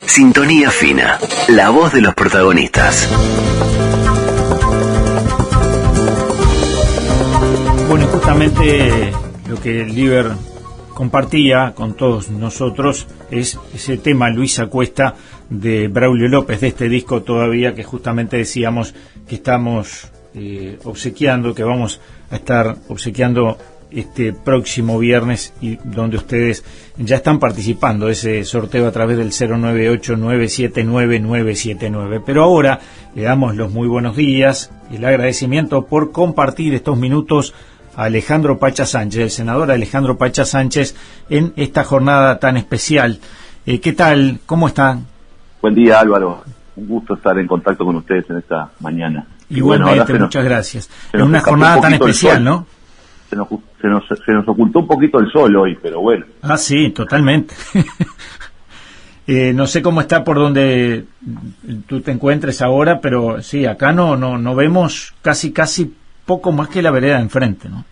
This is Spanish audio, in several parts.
Sintonía fina, la voz de los protagonistas. Bueno, justamente lo que el Liber compartía con todos nosotros es ese tema Luisa Cuesta de Braulio López, de este disco todavía que justamente decíamos que estamos obsequiando, que vamos a estar obsequiando este próximo viernes, y donde ustedes ya están participando de ese sorteo a través del 098-979-979. Pero ahora le damos los muy buenos días y el agradecimiento por compartir estos minutos a Alejandro Pacha Sánchez, el senador Alejandro Pacha Sánchez, en esta jornada tan especial. ¿Qué tal? ¿Cómo están? Buen día, Álvaro. Un gusto estar en contacto con ustedes en esta mañana. Igualmente, bueno, muchas gracias. En una jornada tan especial, ¿no? Se nos ocultó un poquito el sol hoy, pero bueno. Ah, sí, totalmente. No sé cómo está por donde tú te encuentres ahora, pero sí, acá no vemos casi poco más que la vereda de enfrente, ¿no?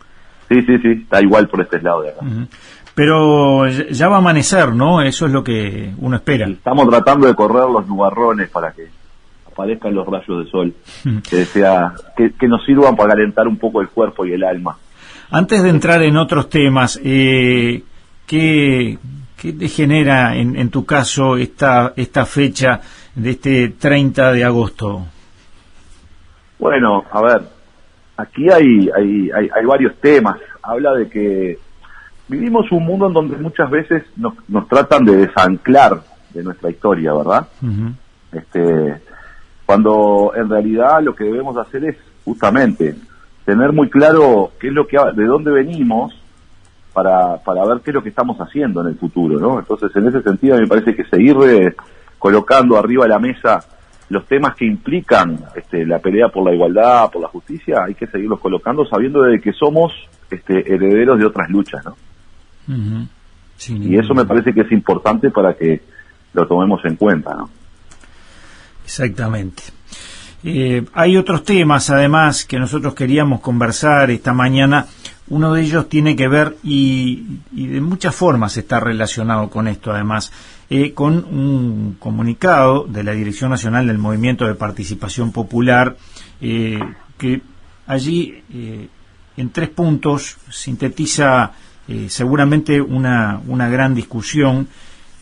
Sí, está igual por este lado de acá. Uh-huh. Pero ya va a amanecer, ¿no? Eso es lo que uno espera. Sí, estamos tratando de correr los nubarrones para que aparezcan los rayos de sol, que nos sirvan para calentar un poco el cuerpo y el alma. Antes de entrar en otros temas, ¿qué te genera en tu caso esta fecha de este 30 de agosto? Bueno, a ver, aquí hay varios temas. Habla de que vivimos un mundo en donde muchas veces nos tratan de desanclar de nuestra historia, ¿verdad? Uh-huh. Cuando en realidad lo que debemos hacer es justamente tener muy claro qué es lo que, de dónde venimos para ver qué es lo que estamos haciendo en el futuro, ¿no? Entonces, en ese sentido, me parece que seguir colocando arriba de la mesa los temas que implican la pelea por la igualdad, por la justicia, hay que seguirlos colocando sabiendo de que somos herederos de otras luchas, ¿no? Uh-huh. Sí, y eso me parece que es importante para que lo tomemos en cuenta, ¿no? Exactamente. Hay otros temas, además, que nosotros queríamos conversar esta mañana. Uno de ellos tiene que ver, y de muchas formas está relacionado con esto, además, con un comunicado de la Dirección Nacional del Movimiento de Participación Popular, que allí, en 3 puntos, sintetiza seguramente una gran discusión.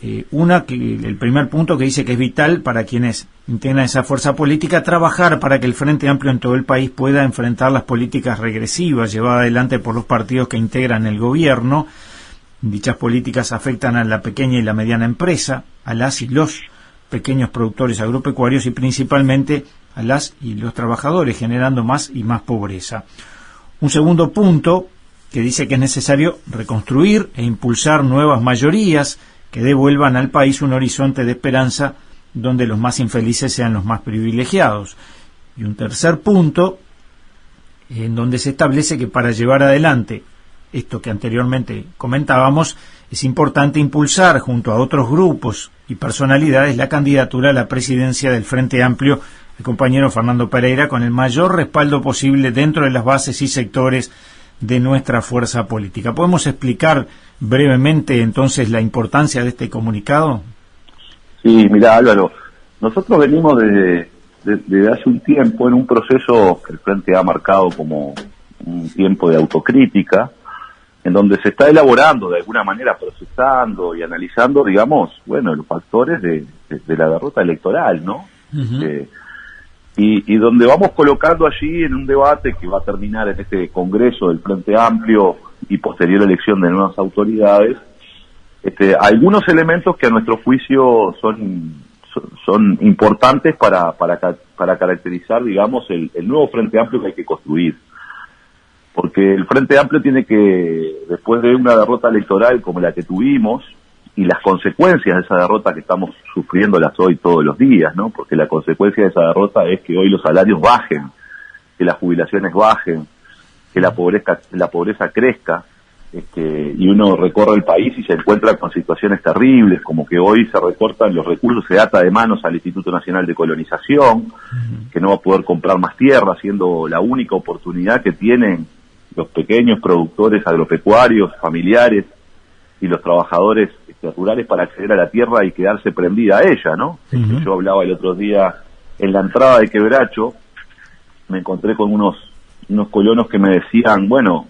El primer punto, que dice que es vital para quienes integran esa fuerza política trabajar para que el Frente Amplio en todo el país pueda enfrentar las políticas regresivas llevadas adelante por los partidos que integran el gobierno. Dichas políticas afectan a la pequeña y la mediana empresa, a las y los pequeños productores agropecuarios y principalmente a las y los trabajadores, generando más y más pobreza. Un segundo punto, que dice que es necesario reconstruir e impulsar nuevas mayorías que devuelvan al país un horizonte de esperanza donde los más infelices sean los más privilegiados. Y un tercer punto, en donde se establece que para llevar adelante esto que anteriormente comentábamos, es importante impulsar junto a otros grupos y personalidades la candidatura a la presidencia del Frente Amplio, el compañero Fernando Pereira, con el mayor respaldo posible dentro de las bases y sectores de nuestra fuerza política. ¿Podemos explicar brevemente entonces la importancia de este comunicado? Sí, mira, Álvaro, nosotros venimos desde hace un tiempo en un proceso que el Frente ha marcado como un tiempo de autocrítica, en donde se está elaborando, de alguna manera procesando y analizando, digamos, bueno, los factores de la derrota electoral, ¿no? Uh-huh. Y donde vamos colocando allí en un debate que va a terminar en este Congreso del Frente Amplio y posterior elección de nuevas autoridades, algunos elementos que a nuestro juicio son importantes para caracterizar, digamos, el nuevo Frente Amplio que hay que construir. Porque el Frente Amplio tiene que, después de una derrota electoral como la que tuvimos, y las consecuencias de esa derrota que estamos sufriéndolas hoy todos los días, ¿no? Porque la consecuencia de esa derrota es que hoy los salarios bajen, que las jubilaciones bajen, que la pobreza crezca, y uno recorre el país y se encuentra con situaciones terribles, como que hoy se recortan los recursos, se ata de manos al Instituto Nacional de Colonización, que no va a poder comprar más tierra, siendo la única oportunidad que tienen los pequeños productores agropecuarios, familiares, y los trabajadores rurales para acceder a la tierra y quedarse prendida a ella, ¿no? Yo hablaba el otro día en la entrada de Quebracho, me encontré con unos colonos que me decían, bueno,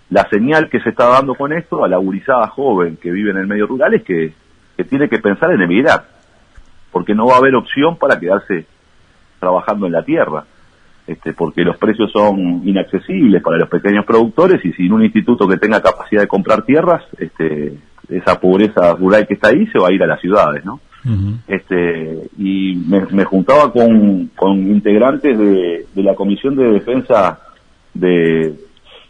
la señal que se está dando con esto a la gurizada joven que vive en el medio rural es que tiene que pensar en emigrar, porque no va a haber opción para quedarse trabajando en la tierra, porque los precios son inaccesibles para los pequeños productores y sin un instituto que tenga capacidad de comprar tierras, esa pobreza rural que está ahí se va a ir a las ciudades, ¿no? Y me juntaba con integrantes de la Comisión de Defensa de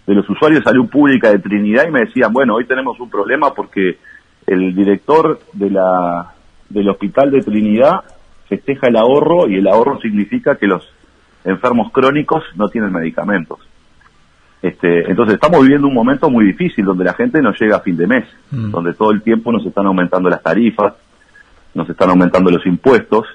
los Usuarios de Salud Pública de Trinidad y me decían, bueno, hoy tenemos un problema porque el director del Hospital de Trinidad festeja el ahorro y el ahorro significa que los enfermos crónicos no tienen medicamentos. Entonces estamos viviendo un momento muy difícil donde la gente no llega a fin de mes, donde todo el tiempo nos están aumentando las tarifas, nos están aumentando los impuestos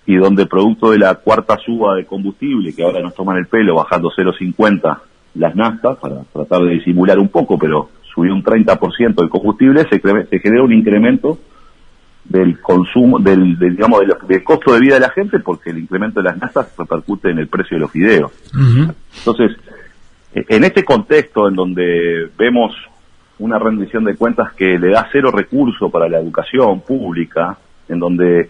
y donde producto de la cuarta suba de combustible, que ahora nos toman el pelo bajando 0,50 las naftas para tratar de disimular un poco, pero subió un 30% el combustible, se genera un incremento del consumo, del costo de vida de la gente, porque el incremento de las naftas repercute en el precio de los fideos. Entonces, en este contexto en donde vemos una rendición de cuentas que le da cero recurso para la educación pública, en donde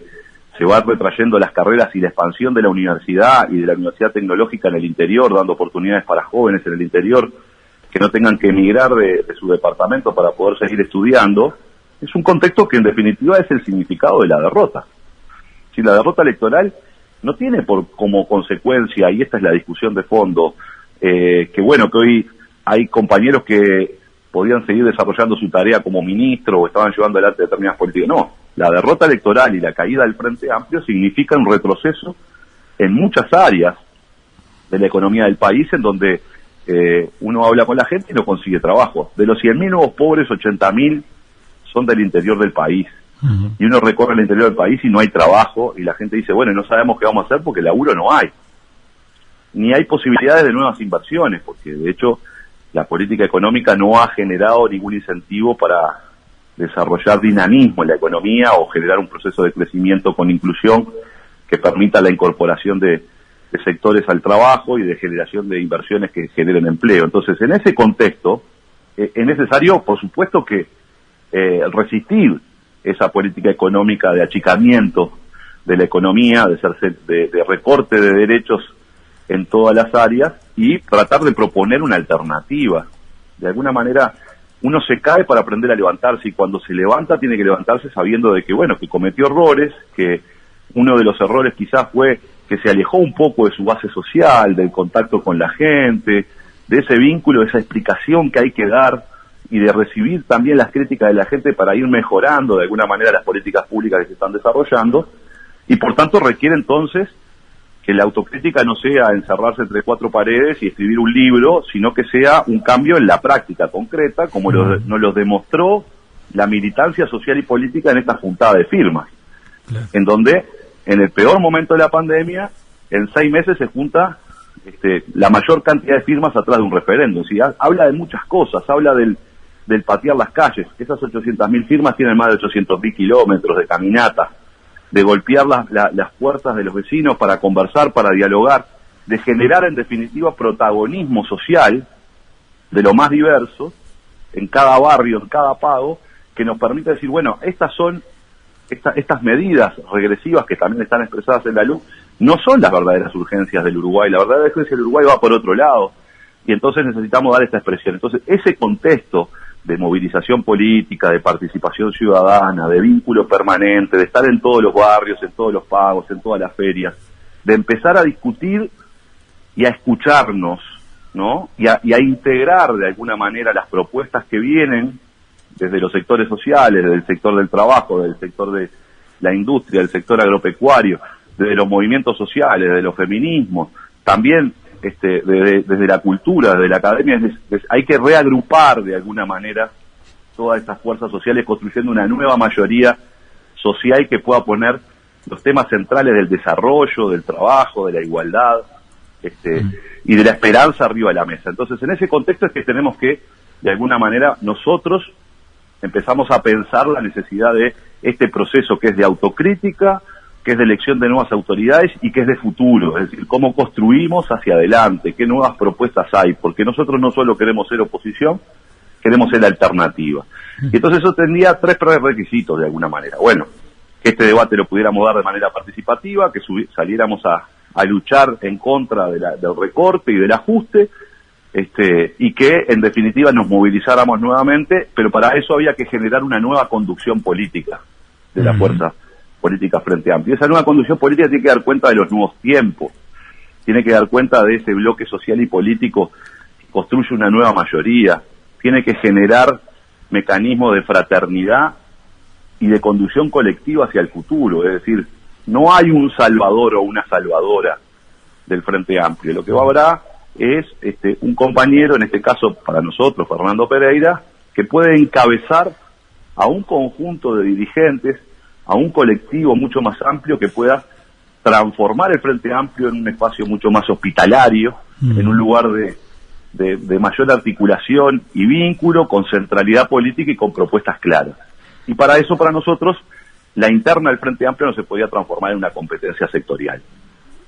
se va retrayendo las carreras y la expansión de la universidad y de la universidad tecnológica en el interior, dando oportunidades para jóvenes en el interior que no tengan que emigrar de su departamento para poder seguir estudiando, es un contexto que en definitiva es el significado de la derrota. Si la derrota electoral no tiene como consecuencia, y esta es la discusión de fondo, que hoy hay compañeros que podían seguir desarrollando su tarea como ministro o estaban llevando adelante determinadas políticas. No, la derrota electoral y la caída del Frente Amplio significan un retroceso en muchas áreas de la economía del país, en donde uno habla con la gente y no consigue trabajo. De los 100.000 nuevos pobres, 80.000 son del interior del país. Y uno recorre el interior del país y no hay trabajo, y la gente dice, bueno, no sabemos qué vamos a hacer porque laburo no hay. Ni hay posibilidades de nuevas inversiones, porque de hecho la política económica no ha generado ningún incentivo para desarrollar dinamismo en la economía o generar un proceso de crecimiento con inclusión que permita la incorporación de sectores al trabajo y de generación de inversiones que generen empleo. Entonces, en ese contexto, es necesario, por supuesto, que resistir esa política económica de achicamiento de la economía, de recorte de derechos en todas las áreas y tratar de proponer una alternativa. De alguna manera, uno se cae para aprender a levantarse y cuando se levanta tiene que levantarse sabiendo de que, que cometió errores, que uno de los errores quizás fue que se alejó un poco de su base social, del contacto con la gente, de ese vínculo, de esa explicación que hay que dar y de recibir también las críticas de la gente para ir mejorando de alguna manera las políticas públicas que se están desarrollando, y por tanto requiere entonces que la autocrítica no sea encerrarse entre cuatro paredes y escribir un libro, sino que sea un cambio en la práctica concreta, como nos lo demostró la militancia social y política en esta juntada de firmas, en donde en el peor momento de la pandemia, en 6 meses se junta la mayor cantidad de firmas atrás de un referéndum. ¿Sí? Habla de muchas cosas, habla del patear las calles. Esas 800.000 firmas tienen más de 800.000 kilómetros de caminata, de golpear las puertas de los vecinos para conversar, para dialogar, de generar en definitiva protagonismo social de lo más diverso en cada barrio, en cada pago, que nos permite decir, estas son estas medidas regresivas que también están expresadas en la LUC, no son las verdaderas urgencias del Uruguay. La verdadera urgencia del Uruguay va por otro lado, y entonces necesitamos dar esta expresión. Entonces, ese contexto de movilización política, de participación ciudadana, de vínculo permanente, de estar en todos los barrios, en todos los pagos, en todas las ferias, de empezar a discutir y a escucharnos, ¿no? Y a integrar de alguna manera las propuestas que vienen desde los sectores sociales, desde el sector del trabajo, del sector de la industria, del sector agropecuario, desde los movimientos sociales, de los feminismos, también desde la cultura, desde la academia. Hay que reagrupar de alguna manera todas estas fuerzas sociales construyendo una nueva mayoría social que pueda poner los temas centrales del desarrollo, del trabajo, de la igualdad y de la esperanza arriba de la mesa. Entonces, en ese contexto es que tenemos que, de alguna manera, nosotros empezamos a pensar la necesidad de este proceso que es de autocrítica, que es de elección de nuevas autoridades y que es de futuro, es decir, cómo construimos hacia adelante, qué nuevas propuestas hay, porque nosotros no solo queremos ser oposición, queremos ser alternativa. Y entonces eso tendría 3 prerequisitos de alguna manera. Bueno, que este debate lo pudiéramos dar de manera participativa, que saliéramos a luchar en contra del recorte y del ajuste, y que en definitiva nos movilizáramos nuevamente, pero para eso había que generar una nueva conducción política de la fuerza política Frente Amplio. Esa nueva conducción política tiene que dar cuenta de los nuevos tiempos, tiene que dar cuenta de ese bloque social y político que construye una nueva mayoría, tiene que generar mecanismos de fraternidad y de conducción colectiva hacia el futuro, es decir, no hay un salvador o una salvadora del Frente Amplio, lo que habrá es un compañero, en este caso para nosotros, Fernando Pereira, que puede encabezar a un conjunto de dirigentes, a un colectivo mucho más amplio que pueda transformar el Frente Amplio en un espacio mucho más hospitalario, en un lugar de mayor articulación y vínculo, con centralidad política y con propuestas claras. Y para eso, para nosotros, la interna del Frente Amplio no se podía transformar en una competencia sectorial,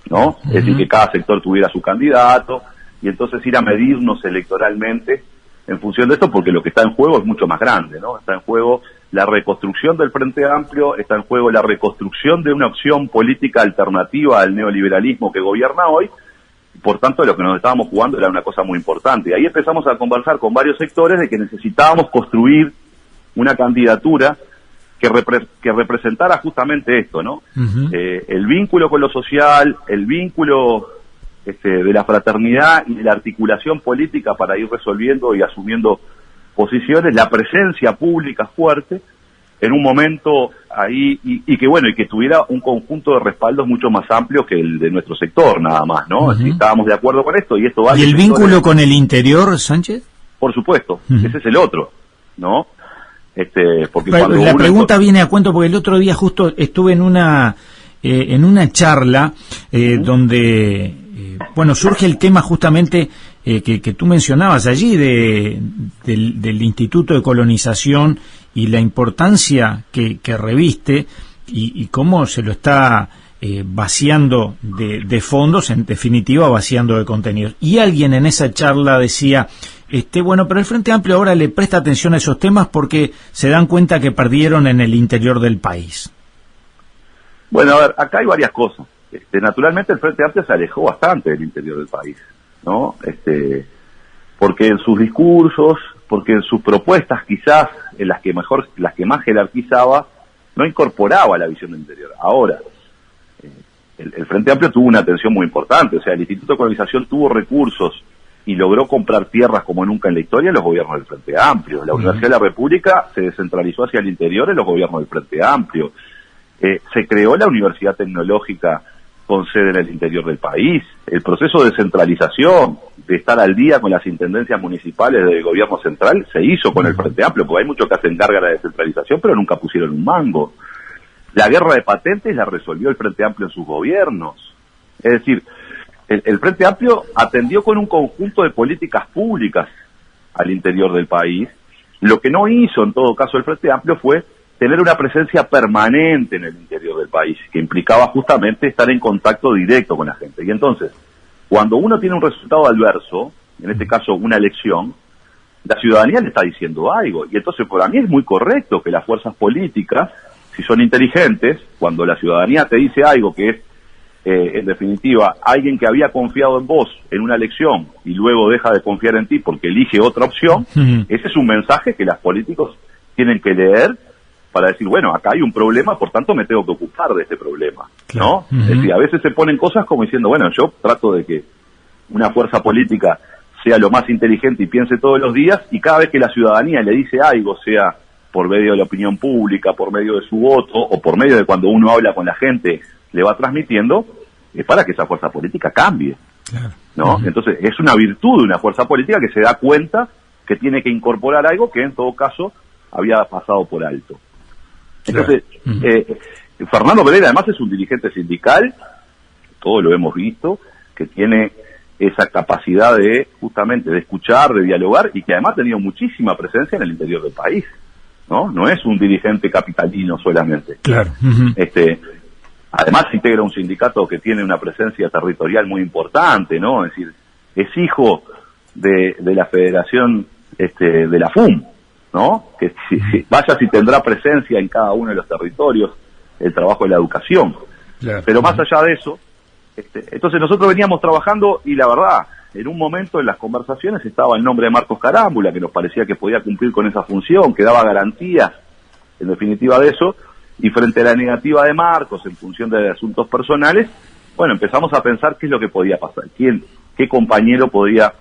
¿no? Es decir, que cada sector tuviera su candidato y entonces ir a medirnos electoralmente en función de esto, porque lo que está en juego es mucho más grande, ¿no? Está en juego la reconstrucción del Frente Amplio, está en juego la reconstrucción de una opción política alternativa al neoliberalismo que gobierna hoy. Por tanto, lo que nos estábamos jugando era una cosa muy importante. Y ahí empezamos a conversar con varios sectores de que necesitábamos construir una candidatura que representara justamente esto, ¿no? El vínculo con lo social, el vínculo de la fraternidad y de la articulación política para ir resolviendo y asumiendo posiciones, la presencia pública fuerte en un momento ahí, y que bueno, y que tuviera un conjunto de respaldos mucho más amplio que el de nuestro sector, nada más, ¿no? Así, estábamos de acuerdo con esto, y esto va. ¿Y el vínculo con el interior, Sánchez? Por supuesto, ese es el otro, ¿no? Porque pero cuando la pregunta viene a cuento porque el otro día justo estuve en una charla donde bueno, surge el tema justamente que tú mencionabas allí del Instituto de Colonización y la importancia que reviste y cómo se lo está vaciando de fondos, en definitiva vaciando de contenidos. Y alguien en esa charla decía, bueno, pero el Frente Amplio ahora le presta atención a esos temas porque se dan cuenta que perdieron en el interior del país. Bueno, a ver, acá hay varias cosas. Naturalmente el Frente Amplio se alejó bastante del interior del país, ¿no? Porque en sus discursos, porque en sus propuestas quizás, en las que más jerarquizaba, no incorporaba la visión del interior. Ahora, el Frente Amplio tuvo una atención muy importante, o sea, el Instituto de Colonización tuvo recursos y logró comprar tierras como nunca en la historia en los gobiernos del Frente Amplio. La Universidad de la República se descentralizó hacia el interior en los gobiernos del Frente Amplio. Se creó la Universidad Tecnológica con sede en el interior del país. El proceso de centralización, de estar al día con las intendencias municipales del gobierno central, se hizo con el Frente Amplio, porque hay muchos que hacen carga a la descentralización, pero nunca pusieron un mango. La guerra de patentes la resolvió el Frente Amplio en sus gobiernos. Es decir, el Frente Amplio atendió con un conjunto de políticas públicas al interior del país. Lo que no hizo, en todo caso, el Frente Amplio fue tener una presencia permanente en el interior del país, que implicaba justamente estar en contacto directo con la gente. Y entonces, cuando uno tiene un resultado adverso, en este caso una elección, la ciudadanía le está diciendo algo. Y entonces, para mí es muy correcto que las fuerzas políticas, si son inteligentes, cuando la ciudadanía te dice algo que es, en definitiva, alguien que había confiado en vos en una elección y luego deja de confiar en ti porque elige otra opción, ese es un mensaje que los políticos tienen que leer para decir, bueno, acá hay un problema, por tanto me tengo que ocupar de este problema, ¿no? Es decir, a veces se ponen cosas como diciendo, bueno, yo trato de que una fuerza política sea lo más inteligente y piense todos los días, y cada vez que la ciudadanía le dice algo, sea por medio de la opinión pública, por medio de su voto, o por medio de cuando uno habla con la gente, le va transmitiendo, es para que esa fuerza política cambie, ¿no? Entonces, es una virtud de una fuerza política que se da cuenta que tiene que incorporar algo que en todo caso había pasado por alto. Entonces, Fernando Pereira además es un dirigente sindical, todos lo hemos visto, que tiene esa capacidad de justamente de escuchar, de dialogar, y que además ha tenido muchísima presencia en el interior del país, ¿no? No es un dirigente capitalino solamente. Claro. Además integra un sindicato que tiene una presencia territorial muy importante, ¿no? Es decir, es hijo de la Federación de la FUM, ¿no? Que vaya si tendrá presencia en cada uno de los territorios el trabajo de la educación. Claro. Pero más allá de eso, entonces nosotros veníamos trabajando y la verdad, en un momento en las conversaciones estaba el nombre de Marcos Carámbula, que nos parecía que podía cumplir con esa función, que daba garantías, en definitiva, de eso, y frente a la negativa de Marcos, en función de asuntos personales, bueno, empezamos a pensar qué es lo que podía pasar, qué compañero podía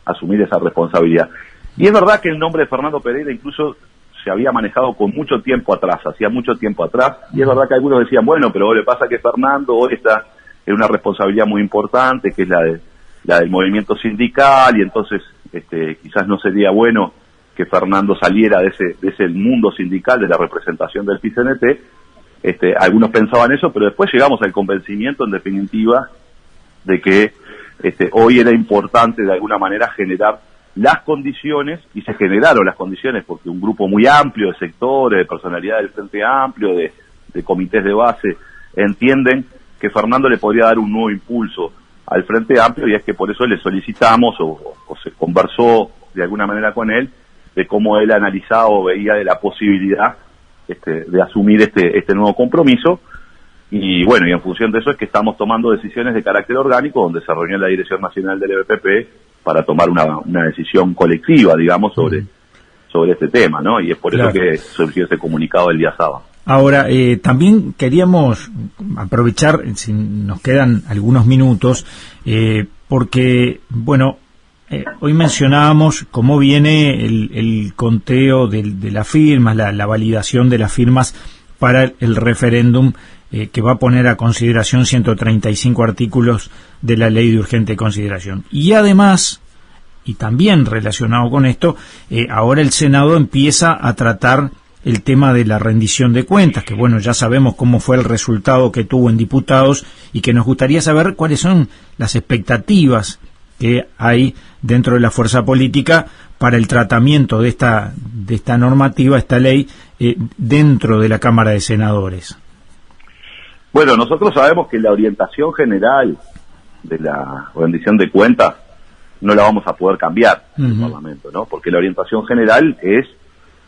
asumir esa responsabilidad. Y es verdad que el nombre de Fernando Pereira incluso se había manejado con mucho tiempo atrás, hacía mucho tiempo atrás, y es verdad que algunos decían, bueno, pero le pasa que Fernando hoy está en una responsabilidad muy importante, que es la del movimiento sindical, y entonces quizás no sería bueno que Fernando saliera de ese mundo sindical, de la representación del PICNT. Algunos pensaban eso, pero después llegamos al convencimiento, en definitiva, de que hoy era importante de alguna manera generar las condiciones, y se generaron las condiciones porque un grupo muy amplio de sectores, de personalidades del Frente Amplio, de comités de base, entienden que Fernando le podría dar un nuevo impulso al Frente Amplio, y es que por eso le solicitamos o se conversó de alguna manera con él de cómo él analizaba o veía de la posibilidad de asumir este nuevo compromiso. Y bueno, y en función de eso es que estamos tomando decisiones de carácter orgánico, donde se reunió la Dirección Nacional del EBPP para tomar una decisión colectiva, digamos, sobre este tema, ¿no? Y es por eso que surgió ese comunicado el día sábado. Ahora, también queríamos aprovechar, si nos quedan algunos minutos, porque, bueno, hoy mencionábamos cómo viene el conteo de las firmas, la validación de las firmas para el referéndum que va a poner a consideración 135 artículos de la Ley de Urgente Consideración. Y además, y también relacionado con esto, ahora el Senado empieza a tratar el tema de la rendición de cuentas, que bueno, ya sabemos cómo fue el resultado que tuvo en diputados, y que nos gustaría saber cuáles son las expectativas que hay dentro de la fuerza política para el tratamiento de esta normativa, esta ley, dentro de la Cámara de Senadores. Bueno, nosotros sabemos que la orientación general de la rendición de cuentas no la vamos a poder cambiar en el Parlamento, ¿no? Porque la orientación general es,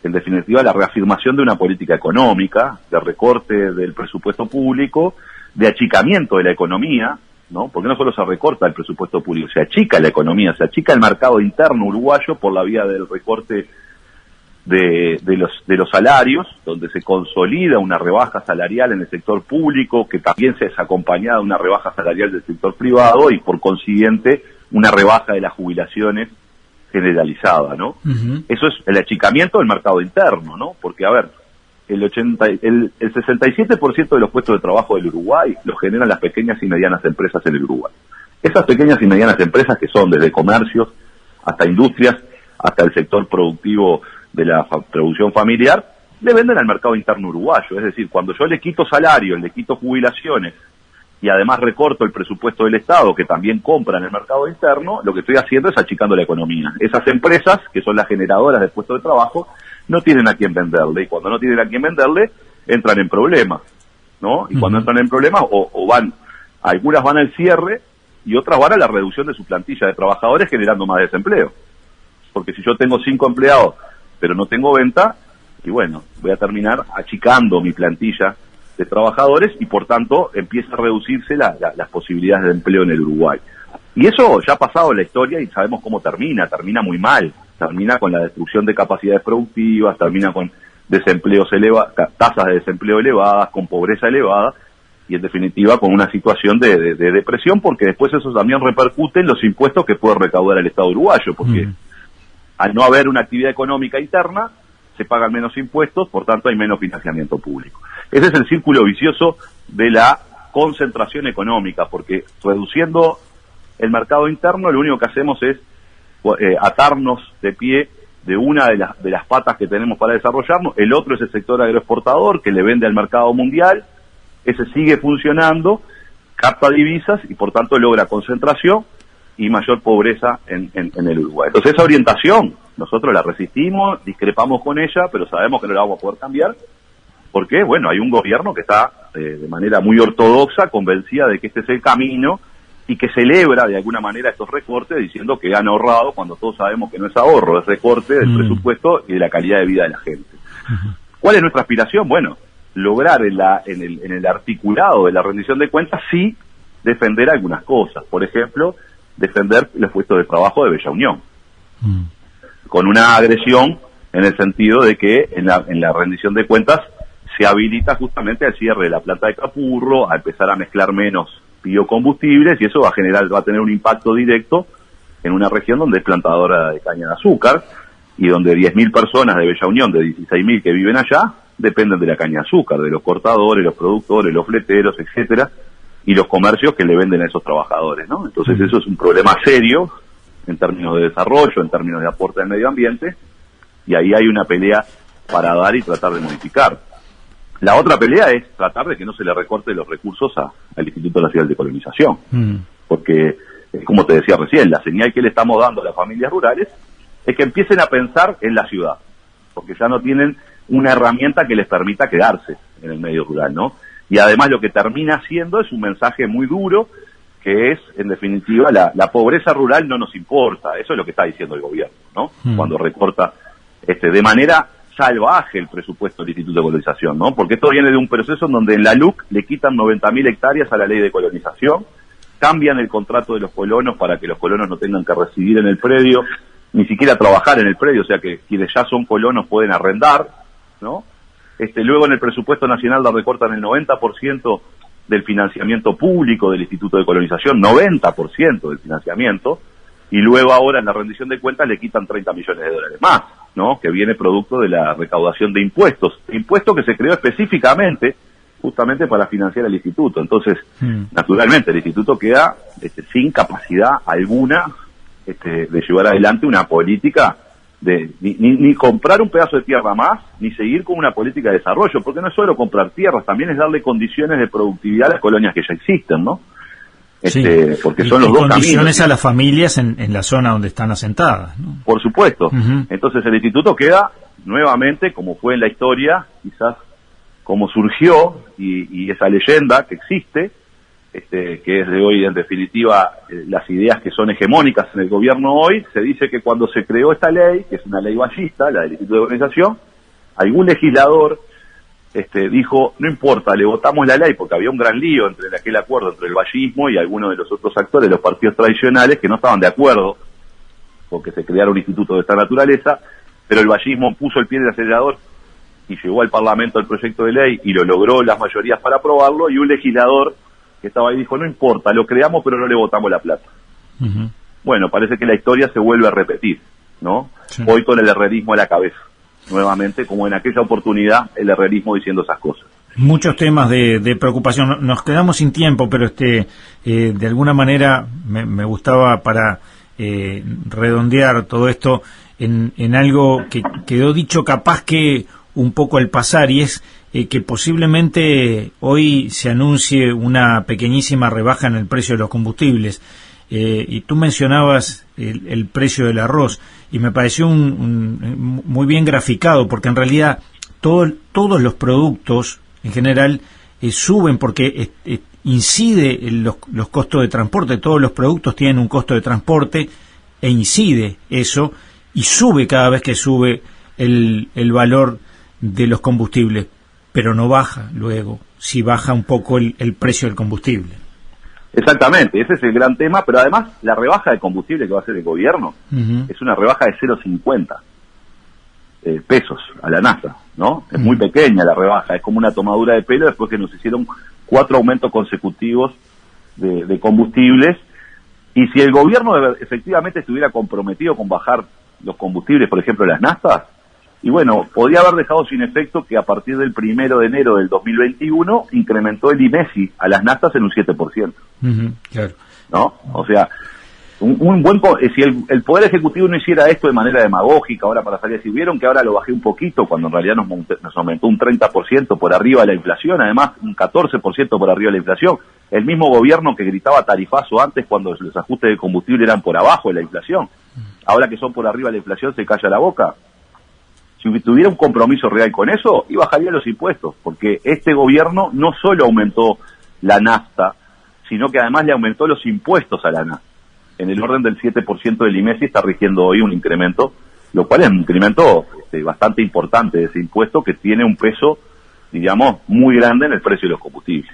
en definitiva, la reafirmación de una política económica, de recorte del presupuesto público, de achicamiento de la economía, ¿no? Porque no solo se recorta el presupuesto público, se achica la economía, se achica el mercado interno uruguayo por la vía del recorte de los salarios, donde se consolida una rebaja salarial en el sector público, que también se es acompañada de una rebaja salarial del sector privado, y por consiguiente una rebaja de las jubilaciones generalizada, ¿no? Eso es el achicamiento del mercado interno, ¿no? Porque, a ver, el 67% de los puestos de trabajo del Uruguay los generan las pequeñas y medianas empresas en el Uruguay. Esas pequeñas y medianas empresas, que son desde comercios hasta industrias, hasta el sector productivo de la producción familiar, le venden al mercado interno uruguayo. Es decir, cuando yo le quito salarios, le quito jubilaciones y además recorto el presupuesto del Estado, que también compra en el mercado interno, lo que estoy haciendo es achicando la economía. Esas empresas, que son las generadoras de puestos de trabajo, no tienen a quién venderle, y cuando no tienen a quién venderle, entran en problemas, ¿no? Y cuando entran en problemas, algunas van al cierre y otras van a la reducción de su plantilla de trabajadores, generando más desempleo. Porque si yo tengo 5 empleados, pero no tengo venta, y bueno, voy a terminar achicando mi plantilla de trabajadores, y por tanto empieza a reducirse las posibilidades de empleo en el Uruguay. Y eso ya ha pasado en la historia y sabemos cómo termina muy mal. Termina con la destrucción de capacidades productivas, termina con desempleos tasas de desempleo elevadas, con pobreza elevada, y en definitiva con una situación de depresión, porque después eso también repercute en los impuestos que puede recaudar el Estado uruguayo, porque al no haber una actividad económica interna, se pagan menos impuestos, por tanto hay menos financiamiento público. Ese es el círculo vicioso de la concentración económica, porque reduciendo el mercado interno, lo único que hacemos es atarnos de pie de una de las patas que tenemos para desarrollarnos. El otro es el sector agroexportador, que le vende al mercado mundial. Ese sigue funcionando, capta divisas y por tanto logra concentración y mayor pobreza en el Uruguay. Entonces esa orientación nosotros la resistimos, discrepamos con ella, pero sabemos que no la vamos a poder cambiar, porque, bueno, hay un gobierno que está de manera muy ortodoxa, convencida de que este es el camino, y que celebra de alguna manera estos recortes diciendo que han ahorrado, cuando todos sabemos que no es ahorro, es recorte del presupuesto y de la calidad de vida de la gente. ¿Cuál es nuestra aspiración? Bueno, lograr en el articulado de la rendición de cuentas sí defender algunas cosas. Por ejemplo, defender los puestos de trabajo de Bella Unión, con una agresión en el sentido de que en la rendición de cuentas se habilita justamente al cierre de la planta de Capurro, a empezar a mezclar menos biocombustibles, y eso va a tener un impacto directo en una región donde es plantadora de caña de azúcar y donde 10.000 personas de Bella Unión, de 16.000 que viven allá, dependen de la caña de azúcar, de los cortadores, los productores, los fleteros, etcétera, y los comercios que le venden a esos trabajadores, ¿no? Entonces eso es un problema serio en términos de desarrollo, en términos de aporte al medio ambiente, y ahí hay una pelea para dar y tratar de modificar. La otra pelea es tratar de que no se le recorte los recursos al Instituto Nacional de Colonización, porque, como te decía recién, la señal que le estamos dando a las familias rurales es que empiecen a pensar en la ciudad, porque ya no tienen una herramienta que les permita quedarse en el medio rural, ¿no? Y además lo que termina siendo es un mensaje muy duro, que es, en definitiva, la pobreza rural no nos importa. Eso es lo que está diciendo el gobierno, ¿no? Cuando recorta de manera salvaje el presupuesto del Instituto de Colonización, ¿no? Porque esto viene de un proceso en donde en la LUC le quitan 90.000 hectáreas a la ley de colonización, cambian el contrato de los colonos para que los colonos no tengan que residir en el predio, ni siquiera trabajar en el predio, o sea que quienes ya son colonos pueden arrendar, ¿no? Luego en el presupuesto nacional le recortan el 90% del financiamiento público del Instituto de Colonización, 90% del financiamiento, y luego ahora en la rendición de cuentas le quitan 30 millones de dólares más, ¿no? Que viene producto de la recaudación de impuestos que se creó específicamente justamente para financiar el instituto. Entonces, naturalmente, el instituto queda sin capacidad alguna de llevar adelante una política de ni comprar un pedazo de tierra más, ni seguir con una política de desarrollo, porque no es solo comprar tierras, también es darle condiciones de productividad a las colonias que ya existen, ¿no? Sí. Porque son los dos condiciones caminos a las familias en la zona donde están asentadas, ¿no? Por supuesto. Entonces el instituto queda nuevamente, como fue en la historia, quizás como surgió, y esa leyenda que existe, que es de hoy, en definitiva, las ideas que son hegemónicas en el gobierno hoy. Se dice que cuando se creó esta ley, que es una ley ballista, la del Instituto de Organización, algún legislador dijo, no importa, le votamos la ley, porque había un gran lío entre aquel acuerdo entre el vallismo y algunos de los otros actores de los partidos tradicionales que no estaban de acuerdo porque se creara un instituto de esta naturaleza, pero el vallismo puso el pie en el acelerador y llevó al Parlamento el proyecto de ley y lo logró las mayorías para aprobarlo, y un legislador que estaba ahí dijo, no importa, lo creamos pero no le votamos la plata. Bueno, parece que la historia se vuelve a repetir, ¿no? Sí. Hoy con el herrerismo a la cabeza, nuevamente, como en aquella oportunidad, el herrerismo diciendo esas cosas. Muchos temas de preocupación. Nos quedamos sin tiempo, pero de alguna manera me gustaba para redondear todo esto en algo que quedó dicho capaz que un poco al pasar, y es que posiblemente hoy se anuncie una pequeñísima rebaja en el precio de los combustibles. Y tú mencionabas el precio del arroz, y me pareció muy bien graficado, porque en realidad todos los productos en general suben porque incide en los costos de transporte. Todos los productos tienen un costo de transporte e incide eso, y sube cada vez que sube el valor de los combustibles, pero no baja luego, si baja un poco el precio del combustible. Exactamente, ese es el gran tema, pero además la rebaja de combustible que va a hacer el gobierno es una rebaja de 0,50 pesos a la nafta, ¿no? Es muy pequeña la rebaja, es como una tomadura de pelo después que nos hicieron 4 aumentos consecutivos de combustibles. Y si el gobierno efectivamente estuviera comprometido con bajar los combustibles, por ejemplo las naftas, y bueno, podría haber dejado sin efecto que a partir del 1 de enero del 2021 incrementó el IMESI a las naftas en un 7%. Claro. ¿No? O sea, si el Poder Ejecutivo no hiciera esto de manera demagógica ahora para salir, si vieron que ahora lo bajé un poquito, cuando en realidad nos aumentó un 30% por arriba de la inflación, además un 14% por arriba de la inflación, el mismo gobierno que gritaba tarifazo antes cuando los ajustes de combustible eran por abajo de la inflación. Ahora que son por arriba de la inflación se calla la boca. Si tuviera un compromiso real con eso, y bajaría los impuestos, porque este gobierno no solo aumentó la nafta, sino que además le aumentó los impuestos a la nafta. En el orden del 7% del IMESI está rigiendo hoy un incremento, lo cual es un incremento bastante importante de ese impuesto que tiene un peso, digamos, muy grande en el precio de los combustibles.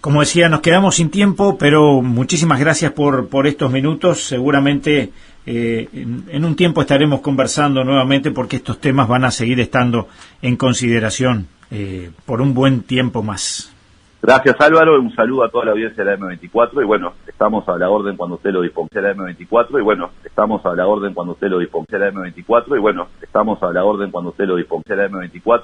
Como decía, nos quedamos sin tiempo, pero muchísimas gracias por estos minutos. Seguramente en un tiempo estaremos conversando nuevamente porque estos temas van a seguir estando en consideración por un buen tiempo más. Gracias, Álvaro, un saludo a toda la audiencia de la M24 y bueno, estamos a la orden cuando usted lo disponga. La M24 y bueno, estamos a la orden cuando usted lo disponga. La M24 y bueno, estamos a la orden cuando usted lo disponga. La M24